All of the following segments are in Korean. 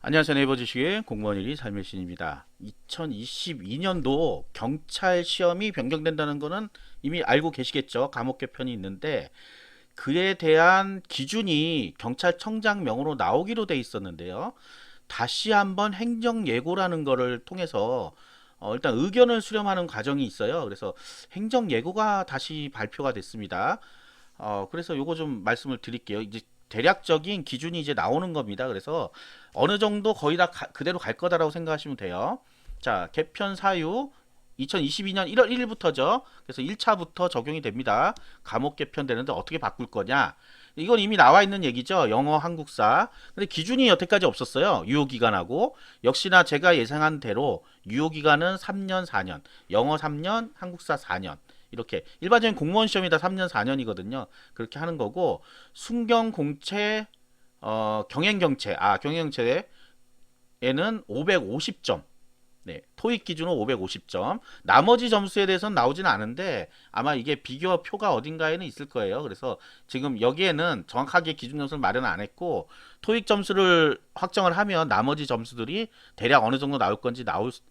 안녕하세요. 네이버 지식의 공무원 1위 삶의 신입니다. 2022년도 경찰 시험이 변경된다는 거는 이미 알고 계시겠죠. 감옥 개편이 있는데 그에 대한 기준이 경찰청장명으로 나오기로 돼 있었는데요. 다시 한번 행정 예고라는 거를 통해서 일단 의견을 수렴하는 과정이 있어요. 그래서 행정 예고가 다시 발표가 됐습니다. 그래서 요거 좀 말씀을 드릴게요. 이제 대략적인 기준이 이제 나오는 겁니다. 그래서 어느 정도 거의 다 그대로 갈 거다라고 생각하시면 돼요. 자, 개편 사유 2022년 1월 1일부터죠. 그래서 1차부터 적용이 됩니다. 과목 개편되는데 어떻게 바꿀 거냐? 이건 이미 나와 있는 얘기죠. 영어, 한국사. 근데 기준이 여태까지 없었어요. 유효기간하고. 역시나 제가 예상한 대로 유효기간은 3년, 4년. 영어 3년, 한국사 4년. 이렇게 일반적인 공무원 시험이 다 3년 4년이거든요. 그렇게 하는 거고 순경 공채 경행경채 경행경채에는 550점. 네, 토익 기준으로 550점. 나머지 점수에 대해서는 나오지는 않은데 아마 이게 비교 표가 어딘가에는 있을 거예요. 그래서 지금 여기에는 정확하게 기준 점수를 마련 안 했고 토익 점수를 확정을 하면 나머지 점수들이 대략 어느 정도 나올 건지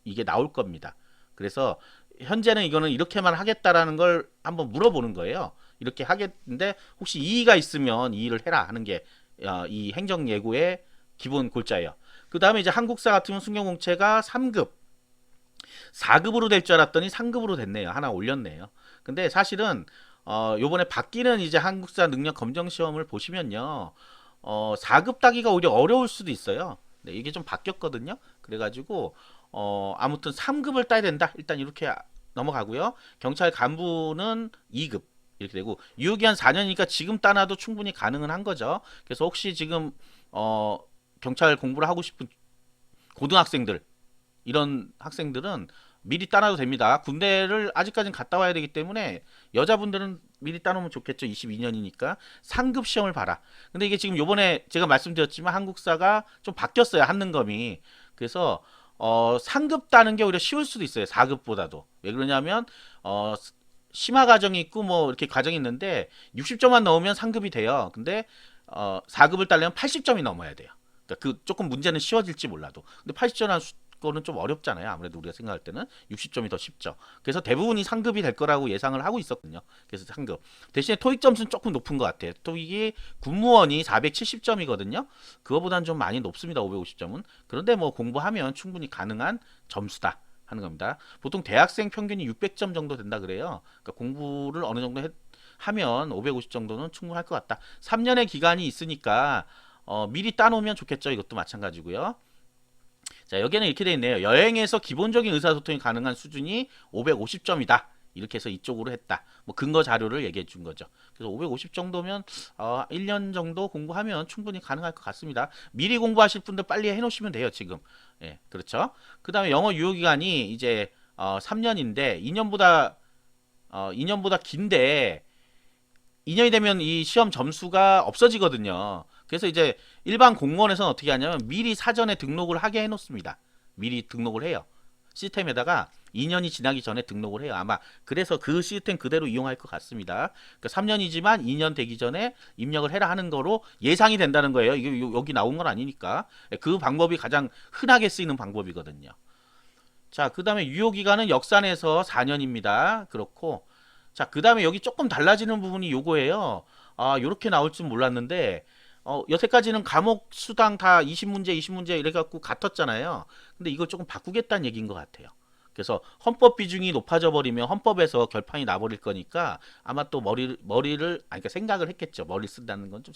이게 나올 겁니다. 그래서 현재는 이거는 이렇게만 하겠다라는 걸 한번 물어보는 거예요. 이렇게 하겠는데 혹시 이의가 있으면 이의를 해라 하는 게 이 행정 예고의 기본 골자예요. 그 다음에 이제 한국사 같으면 순경공채가 3급 4급으로 될 줄 알았더니 3급으로 됐네요. 하나 올렸네요. 근데 사실은 요번에 바뀌는 이제 한국사 능력 검정 시험을 보시면요. 4급 따기가 오히려 어려울 수도 있어요. 네, 이게 좀 바뀌었거든요. 그래가지고 아무튼 3급을 따야 된다. 일단 이렇게 넘어가고요. 경찰 간부는 2급 이렇게 되고 유효기한 4년이니까 지금 따놔도 충분히 가능은 한 거죠. 그래서 혹시 지금 경찰 공부를 하고 싶은 고등학생들 이런 학생들은 미리 따놔도 됩니다. 군대를 아직까지는 갔다 와야 되기 때문에 여자분들은 미리 따놓으면 좋겠죠. 22년이니까 상급 시험을 봐라. 근데 이게 지금 요번에 제가 말씀드렸지만 한국사가 좀 바뀌었어요. 한능검이. 그래서 상급 따는 게 오히려 쉬울 수도 있어요. 4급보다도. 왜 그러냐면 심화 과정이 있고 뭐 이렇게 과정이 있는데 60점만 넣으면 상급이 돼요. 근데 4급을 따려면 80점이 넘어야 돼요. 그러니까 그 조금 문제는 쉬워질지 몰라도. 근데 80점 거는 좀 어렵잖아요. 아무래도 우리가 생각할 때는 60점이 더 쉽죠. 그래서 대부분이 상급이 될 거라고 예상을 하고 있었거든요. 그래서 상급. 대신에 토익 점수는 조금 높은 것 같아요. 토익이 군무원이 470점이거든요. 그거보다는 좀 많이 높습니다. 550점은. 그런데 뭐 공부하면 충분히 가능한 점수다 하는 겁니다. 보통 대학생 평균이 600점 정도 된다 그래요. 그러니까 공부를 어느 정도 하면 550 정도는 충분할 것 같다. 3년의 기간이 있으니까 미리 따놓으면 좋겠죠. 이것도 마찬가지고요. 자, 여기는 이렇게 돼 있네요. 여행에서 기본적인 의사소통이 가능한 수준이 550점이다. 이렇게 해서 이쪽으로 했다. 뭐 근거 자료를 얘기해 준 거죠. 그래서 550 정도면 1년 정도 공부하면 충분히 가능할 것 같습니다. 미리 공부하실 분들 빨리 해놓으시면 돼요. 지금. 예, 그렇죠. 그 다음에 영어 유효 기간이 이제 3년인데 2년보다 긴데 2년이 되면 이 시험 점수가 없어지거든요. 그래서 이제 일반 공무원에서는 어떻게 하냐면 미리 사전에 등록을 하게 해놓습니다. 미리 등록을 해요. 시스템에다가 2년이 지나기 전에 등록을 해요. 아마 그래서 그 시스템 그대로 이용할 것 같습니다. 그러니까 3년이지만 2년 되기 전에 입력을 해라 하는 거로 예상이 된다는 거예요. 이게 여기 나온 건 아니니까. 그 방법이 가장 흔하게 쓰이는 방법이거든요. 자, 그 다음에 유효기간은 역산해서 4년입니다. 그렇고 자, 그 다음에 여기 조금 달라지는 부분이 요거예요. 요렇게 나올 줄 몰랐는데, 여태까지는 과목 수당 다 20문제, 20문제 이래갖고 같았잖아요. 근데 이걸 조금 바꾸겠다는 얘기인 것 같아요. 그래서 헌법 비중이 높아져 버리면 헌법에서 결판이 나버릴 거니까 아마 또 그러니까 생각을 했겠죠. 머리 쓴다는 건 좀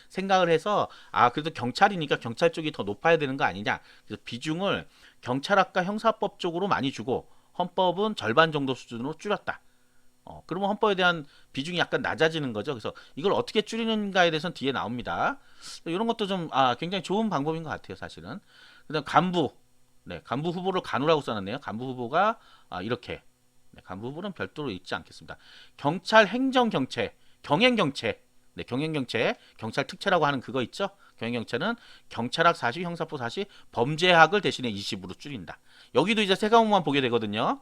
생각을 해서, 그래도 경찰이니까 경찰 쪽이 더 높아야 되는 거 아니냐. 그래서 비중을 경찰학과 형사법 쪽으로 많이 주고, 헌법은 절반 정도 수준으로 줄였다. 그러면 헌법에 대한 비중이 약간 낮아지는 거죠. 그래서 이걸 어떻게 줄이는가에 대해서는 뒤에 나옵니다. 이런 것도 좀 굉장히 좋은 방법인 것 같아요, 사실은. 그다음 간부, 네, 간부 후보를 간우라고 써놨네요. 간부 후보가 이렇게, 네, 간부 후보는 별도로 있지 않겠습니다. 경찰 행정경채, 경행경채, 네, 경행경채, 경찰 특채라고 하는 그거 있죠. 경행경채는 경찰학 40, 형사법 40, 범죄학을 대신에 20으로 줄인다. 여기도 이제 세 과목만 보게 되거든요.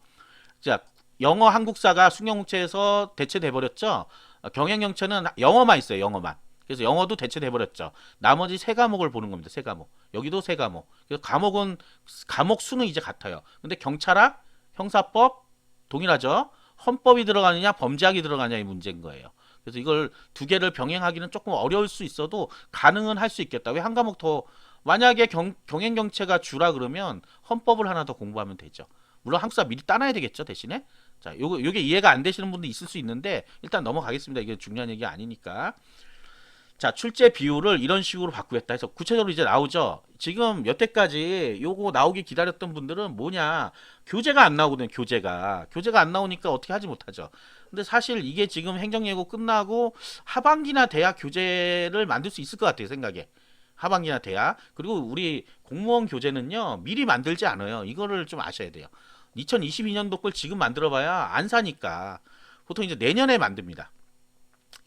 자, 영어 한국사가 순경공채에서 대체돼 버렸죠. 경영경채는 영어만 있어요. 영어만. 그래서 영어도 대체돼 버렸죠. 나머지 세 과목을 보는 겁니다. 세 과목. 여기도 세 과목. 그래서 과목 수는 이제 같아요. 근데 경찰학, 형사법 동일하죠. 헌법이 들어가느냐, 범죄학이 들어가느냐 이 문제인 거예요. 그래서 이걸 두 개를 병행하기는 조금 어려울 수 있어도 가능은 할 수 있겠다. 왜 한 과목 더 만약에 경행경채가 주라 그러면 헌법을 하나 더 공부하면 되죠. 물론 한국사 미리 따놔야 되겠죠, 대신에. 자, 요게 이해가 안 되시는 분도 있을 수 있는데 일단 넘어가겠습니다. 이게 중요한 얘기 아니니까. 자, 출제 비율을 이런 식으로 바꾸겠다 해서 구체적으로 이제 나오죠. 지금 여태까지 요거 나오기 기다렸던 분들은 뭐냐, 교재가 안 나오거든요. 교재가 안 나오니까 어떻게 하지 못하죠. 근데 사실 이게 지금 행정예고 끝나고 하반기나 돼야 교재를 만들 수 있을 것 같아요, 생각에. 하반기나 돼야. 그리고 우리 공무원 교재는요 미리 만들지 않아요. 이거를 좀 아셔야 돼요. 2022년도 걸 지금 만들어봐야 안 사니까 보통 이제 내년에 만듭니다.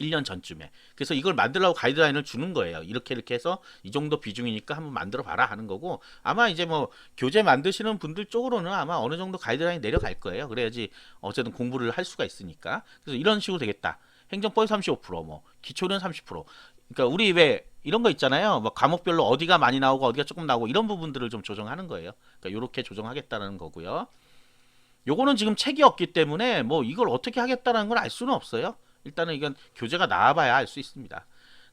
1년 전쯤에. 그래서 이걸 만들라고 가이드라인을 주는 거예요. 이렇게 해서 이 정도 비중이니까 한번 만들어 봐라 하는 거고, 아마 이제 뭐 교재 만드시는 분들 쪽으로는 아마 어느 정도 가이드라인이 내려갈 거예요. 그래야지 어쨌든 공부를 할 수가 있으니까. 그래서 이런 식으로 되겠다. 행정법이 35%, 뭐 기초는 30%. 그러니까 우리 왜 이런 거 있잖아요. 뭐 과목별로 어디가 많이 나오고 어디가 조금 나오고 이런 부분들을 좀 조정하는 거예요. 그러니까 이렇게 조정하겠다는 거고요. 요거는 지금 책이 없기 때문에 뭐 이걸 어떻게 하겠다는 걸 알 수는 없어요. 일단은 이건 교재가 나와봐야 알 수 있습니다.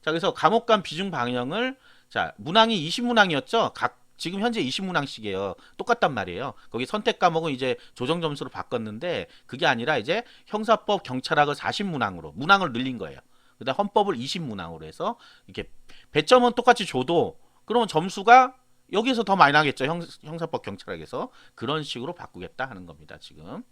자, 그래서 과목 간 비중 방향을, 자, 문항이 20문항이었죠. 지금 현재 20문항씩이에요. 똑같단 말이에요. 거기 선택 과목은 이제 조정 점수로 바꿨는데 그게 아니라 이제 형사법, 경찰학을 40문항으로 문항을 늘린 거예요. 그다음 헌법을 20문항으로 해서 이렇게 배점은 똑같이 줘도 그러면 점수가 여기서 더 많이 나겠죠. 형사법, 경찰학에서. 그런 식으로 바꾸겠다 하는 겁니다. 지금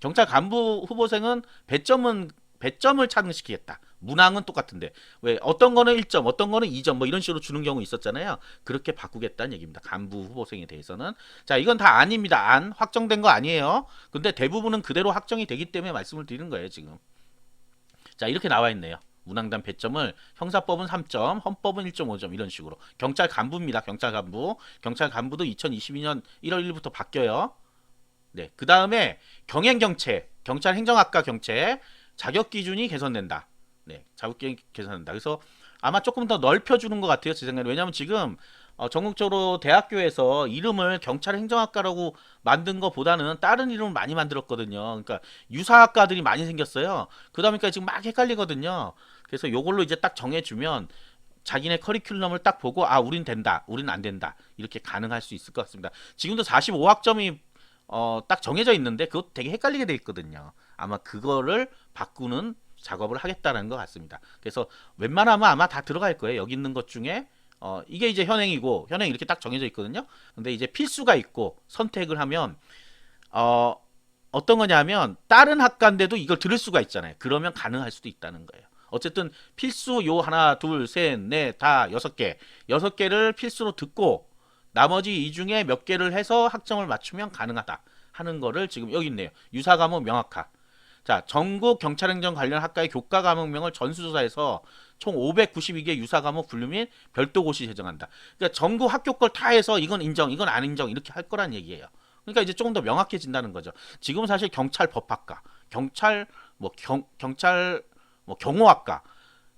경찰 간부 후보생은 배점을 차등시키겠다. 문항은 똑같은데 왜 어떤 거는 1점, 어떤 거는 2점 뭐 이런 식으로 주는 경우 있었잖아요. 그렇게 바꾸겠다는 얘기입니다. 간부 후보생에 대해서는. 자, 이건 다 아닙니다. 확정된 거 아니에요. 근데 대부분은 그대로 확정이 되기 때문에 말씀을 드리는 거예요, 지금. 자, 이렇게 나와 있네요. 문항단 배점을 형사법은 3점, 헌법은 1.5점 이런 식으로. 경찰 간부입니다. 경찰 간부. 경찰 간부도 2022년 1월 1일부터 바뀌어요. 네, 그 다음에 경행경채, 경찰 행정학과 경채 자격 기준이 개선된다. 네, 자격 기준이 개선된다. 그래서 아마 조금 더 넓혀주는 것 같아요, 제 생각에. 왜냐하면 지금 전국적으로 대학교에서 이름을 경찰 행정학과라고 만든 것보다는 다른 이름을 많이 만들었거든요. 그러니까 유사학과들이 많이 생겼어요. 그러다 보니까 지금 막 헷갈리거든요. 그래서 요걸로 이제 딱 정해주면 자기네 커리큘럼을 딱 보고 아, 우린 된다, 우린 안 된다, 이렇게 가능할 수 있을 것 같습니다. 지금도 45학점이 딱 정해져 있는데 그것 되게 헷갈리게 돼 있거든요. 아마 그거를 바꾸는 작업을 하겠다는 것 같습니다. 그래서 웬만하면 아마 다 들어갈 거예요. 여기 있는 것 중에 이게 이제 현행이고, 현행 이렇게 딱 정해져 있거든요. 근데 이제 필수가 있고 선택을 하면 어떤 거냐면 다른 학과인데도 이걸 들을 수가 있잖아요. 그러면 가능할 수도 있다는 거예요. 어쨌든 필수 요 하나, 둘, 셋, 넷, 다 6개, 6개를 필수로 듣고 나머지 이 중에 몇 개를 해서 학점을 맞추면 가능하다 하는 거를 지금 여기 있네요. 유사 과목 명확화. 자, 전국 경찰행정 관련 학과의 교과 과목명을 전수조사해서 총 592개 유사 과목 분류 및 별도 고시 제정한다. 그러니까 전국 학교 걸 다 해서 이건 인정, 이건 안 인정 이렇게 할 거란 얘기예요. 그러니까 이제 조금 더 명확해진다는 거죠. 지금 사실 경찰 법학과, 경찰 경찰 경호학과,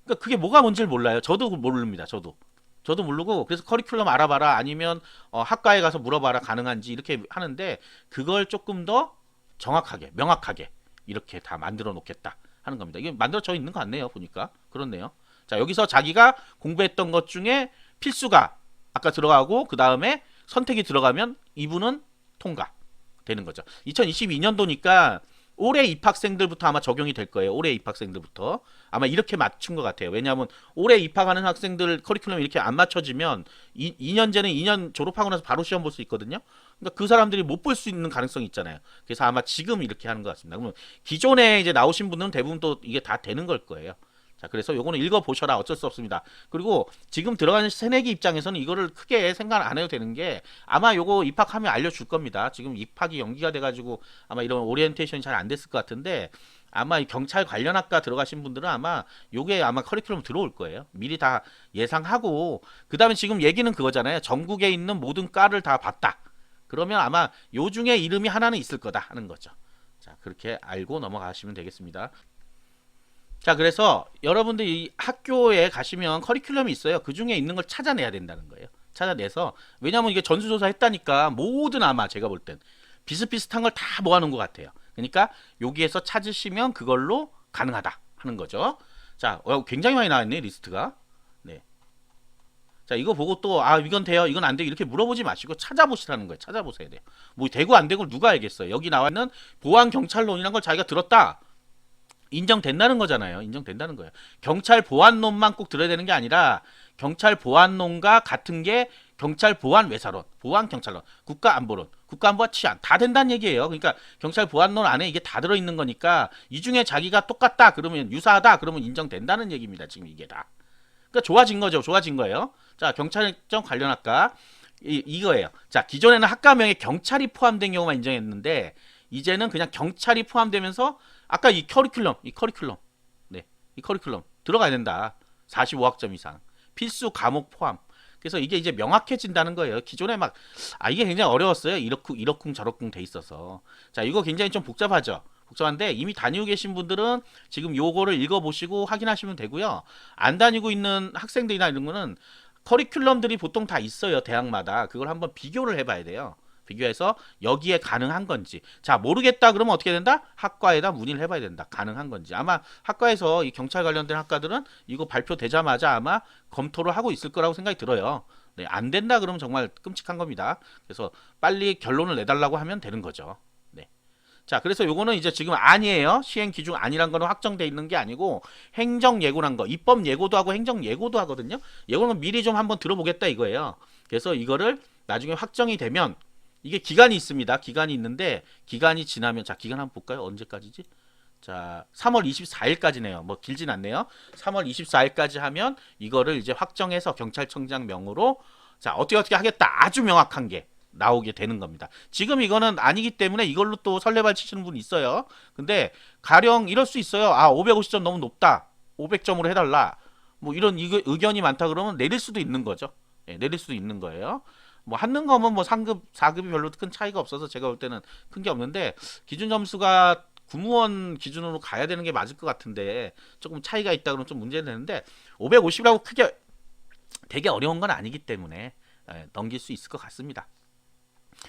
그러니까 그게 뭐가 뭔지를 몰라요. 저도 모릅니다. 저도 모르고, 그래서 커리큘럼 알아봐라 아니면 학과에 가서 물어봐라 가능한지 이렇게 하는데 그걸 조금 더 정확하게 명확하게 이렇게 다 만들어 놓겠다 하는 겁니다. 이게 만들어져 있는 것 같네요. 보니까 그렇네요. 자, 여기서 자기가 공부했던 것 중에 필수가 아까 들어가고 그 다음에 선택이 들어가면 이분은 통과 되는 거죠. 2022년도니까 올해 입학생들부터 아마 적용이 될 거예요. 올해 입학생들부터 아마 이렇게 맞춘 것 같아요. 왜냐하면 올해 입학하는 학생들 커리큘럼이 이렇게 안 맞춰지면 2년제는 2년 졸업하고 나서 바로 시험 볼 수 있거든요. 그러니까 그 사람들이 못 볼 수 있는 가능성이 있잖아요. 그래서 아마 지금 이렇게 하는 것 같습니다. 그러면 기존에 이제 나오신 분들은 대부분 또 이게 다 되는 걸 거예요. 자, 그래서 요거는 읽어보셔라. 어쩔 수 없습니다. 그리고 지금 들어가는 새내기 입장에서는 이거를 크게 생각 안 해도 되는 게 아마 요거 입학하면 알려줄 겁니다. 지금 입학이 연기가 돼가지고 아마 이런 오리엔테이션이 잘 안 됐을 것 같은데 아마 이 경찰 관련 학과 들어가신 분들은 아마 요게 아마 커리큘럼 들어올 거예요. 미리 다 예상하고, 그 다음에 지금 얘기는 그거잖아요. 전국에 있는 모든 과를 다 봤다. 그러면 아마 요 중에 이름이 하나는 있을 거다 하는 거죠. 자, 그렇게 알고 넘어가시면 되겠습니다. 자, 그래서 여러분들이 학교에 가시면 커리큘럼이 있어요. 그 중에 있는 걸 찾아내야 된다는 거예요. 찾아내서, 왜냐면 이게 전수조사 했다니까 모든 아마 제가 볼 땐 비슷비슷한 걸 다 모아놓은 것 같아요. 그러니까 여기에서 찾으시면 그걸로 가능하다 하는 거죠. 자, 굉장히 많이 나왔네, 리스트가. 네. 자, 이거 보고 또, 아, 이건 돼요, 이건 안 돼요, 이렇게 물어보지 마시고 찾아보시라는 거예요. 찾아보셔야 돼요. 뭐, 되고 안 되고 누가 알겠어요. 여기 나와 있는 보안경찰론이란 걸 자기가 들었다. 인정된다는 거잖아요. 인정된다는 거예요. 경찰 보안론만 꼭 들어야 되는 게 아니라 경찰 보안론과 같은 게 경찰 보안 외사론, 보안 경찰론, 국가안보론, 국가안보와 치안 다 된다는 얘기예요. 그러니까 경찰 보안론 안에 이게 다 들어 있는 거니까 이 중에 자기가 똑같다 그러면 유사하다 그러면 인정된다는 얘기입니다. 지금 이게 다. 그러니까 좋아진 거죠. 좋아진 거예요. 자, 경찰청 관련 학과 이거예요. 자, 기존에는 학과명에 경찰이 포함된 경우만 인정했는데 이제는 그냥 경찰이 포함되면서 아까 이 커리큘럼, 네, 이 커리큘럼 들어가야 된다. 45학점 이상, 필수 과목 포함. 그래서 이게 이제 명확해진다는 거예요. 기존에 막, 이게 굉장히 어려웠어요. 이러쿵 저러쿵 돼 있어서. 자, 이거 굉장히 좀 복잡하죠. 복잡한데 이미 다니고 계신 분들은 지금 요거를 읽어보시고 확인하시면 되고요. 안 다니고 있는 학생들이나 이런 거는 커리큘럼들이 보통 다 있어요. 대학마다. 그걸 한번 비교를 해봐야 돼요. 비교해서 여기에 가능한 건지. 자, 모르겠다 그러면 어떻게 된다? 학과에다 문의를 해봐야 된다. 가능한 건지. 아마 학과에서 이 경찰 관련된 학과들은 이거 발표되자마자 아마 검토를 하고 있을 거라고 생각이 들어요. 네, 안 된다 그러면 정말 끔찍한 겁니다. 그래서 빨리 결론을 내달라고 하면 되는 거죠. 네. 자, 그래서 요거는 이제 지금 아니에요. 시행 기준 아니란 거는 확정돼 있는 게 아니고 행정 예고란 거, 입법 예고도 하고 행정 예고도 하거든요. 예고는 미리 좀 한번 들어보겠다 이거예요. 그래서 이거를 나중에 확정이 되면 이게 기간이 있습니다. 기간이 있는데 기간이 지나면 자, 기간 한번 볼까요? 언제까지지? 자, 3월 24일까지네요. 뭐 길진 않네요. 3월 24일까지 하면 이거를 이제 확정해서 경찰청장 명으로 자, 어떻게 하겠다. 아주 명확한 게 나오게 되는 겁니다. 지금 이거는 아니기 때문에 이걸로 또 설레발 치시는 분 있어요. 근데 가령 이럴 수 있어요. 아, 550점 너무 높다. 500점으로 해달라. 뭐 이런 의견이 많다 그러면 내릴 수도 있는 거죠. 예, 내릴 수도 있는 거예요. 뭐 한능검은 뭐 3급, 4급이 별로 큰 차이가 없어서 제가 볼 때는 큰 게 없는데 기준 점수가 군무원 기준으로 가야 되는 게 맞을 것 같은데 조금 차이가 있다 그러면 좀 문제는 되는데 550이라고 크게 되게 어려운 건 아니기 때문에 넘길 수 있을 것 같습니다.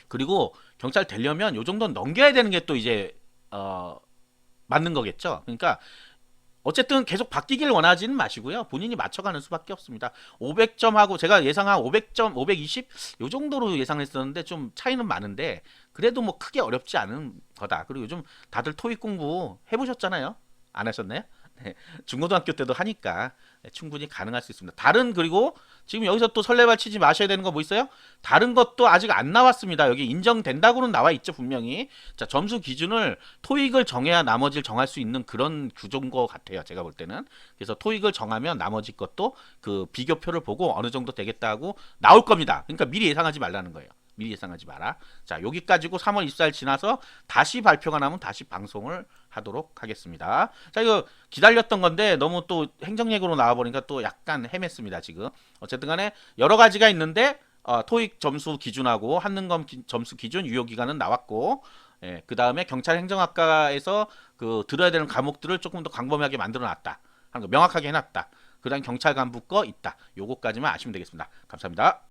그리고 경찰 되려면 요 정도는 넘겨야 되는 게 또 이제 맞는 거겠죠. 그러니까 어쨌든 계속 바뀌길 원하지는 마시고요. 본인이 맞춰가는 수밖에 없습니다. 500점하고 제가 예상한 500점, 520? 요 정도로 예상했었는데 좀 차이는 많은데 그래도 뭐 크게 어렵지 않은 거다. 그리고 요즘 다들 토익 공부 해보셨잖아요. 안 하셨나요? 네, 중고등학교 때도 하니까 충분히 가능할 수 있습니다. 그리고 지금 여기서 또 설레발 치지 마셔야 되는 거 뭐 있어요? 다른 것도 아직 안 나왔습니다. 여기 인정된다고는 나와 있죠, 분명히. 자, 점수 기준을 토익을 정해야 나머지를 정할 수 있는 그런 구조인 것 같아요. 제가 볼 때는. 그래서 토익을 정하면 나머지 것도 그 비교표를 보고 어느 정도 되겠다 하고 나올 겁니다. 그러니까 미리 예상하지 말라는 거예요. 미리 예상하지 마라. 자, 여기까지고 3월 24일 지나서 다시 발표가 나면 다시 방송을 하도록 하겠습니다. 자, 이거 기다렸던 건데 너무 또 행정예고로 나와버리니까 또 약간 헤맸습니다, 지금. 어쨌든 간에 여러 가지가 있는데 토익 점수 기준하고 한능검 점수 기준 유효기간은 나왔고 예, 그 다음에 경찰행정학과에서 그 들어야 되는 과목들을 조금 더 광범위하게 만들어놨다. 하는 거 명확하게 해놨다. 그 다음 경찰 간부 거 있다. 요거까지만 아시면 되겠습니다. 감사합니다.